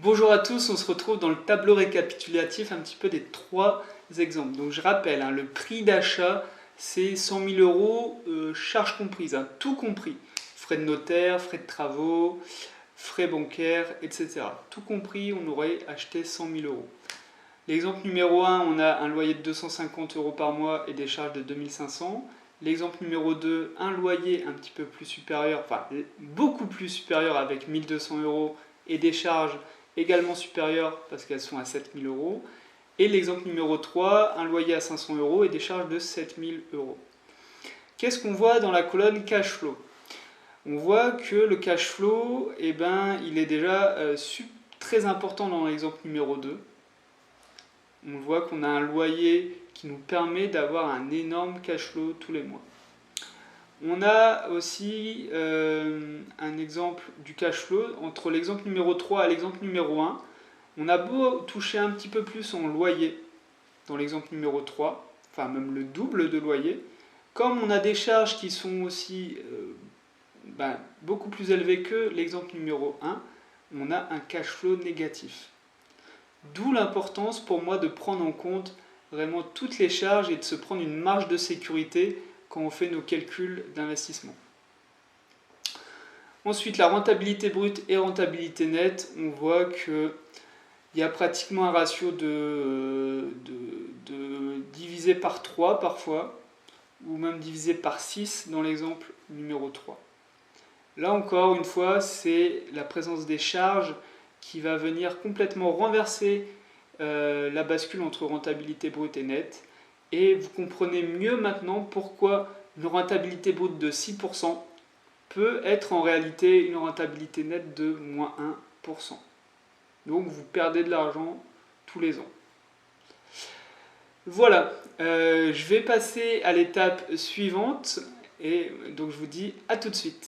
Bonjour à tous, on se retrouve dans le tableau récapitulatif un petit peu des trois exemples. Donc je rappelle, le prix d'achat c'est 100 000 euros, charges comprises, tout compris. Frais de notaire, frais de travaux, frais bancaires, etc. Tout compris, on aurait acheté 100 000 euros. L'exemple numéro 1, on a un loyer de 250 euros par mois et des charges de 2500. L'exemple numéro 2, un loyer un petit peu plus supérieur, enfin beaucoup plus supérieur avec 1200 euros et des charges également supérieures parce qu'elles sont à 7000 euros. Et l'exemple numéro 3, un loyer à 500 euros et des charges de 7000 euros. Qu'est-ce qu'on voit dans la colonne cash flow? On voit que le cash flow, il est déjà très important dans l'exemple numéro 2. On voit qu'on a un loyer qui nous permet d'avoir un énorme cash flow tous les mois. On a aussi un exemple du cash flow entre l'exemple numéro 3 et l'exemple numéro 1. On a beau toucher un petit peu plus en loyer dans l'exemple numéro 3, enfin même le double de loyer, comme on a des charges qui sont aussi beaucoup plus élevées que l'exemple numéro 1, on a un cash flow négatif. D'où l'importance pour moi de prendre en compte vraiment toutes les charges et de se prendre une marge de sécurité quand on fait nos calculs d'investissement. Ensuite, la rentabilité brute et rentabilité nette, on voit qu'il y a pratiquement un ratio de divisé par 3 parfois, ou même divisé par 6 dans l'exemple numéro 3. Là encore, une fois, c'est la présence des charges qui va venir complètement renverser la bascule entre rentabilité brute et nette. Et vous comprenez mieux maintenant pourquoi une rentabilité brute de 6% peut être en réalité une rentabilité nette de moins 1%. Donc vous perdez de l'argent tous les ans. Voilà, je vais passer à l'étape suivante et donc je vous dis à tout de suite.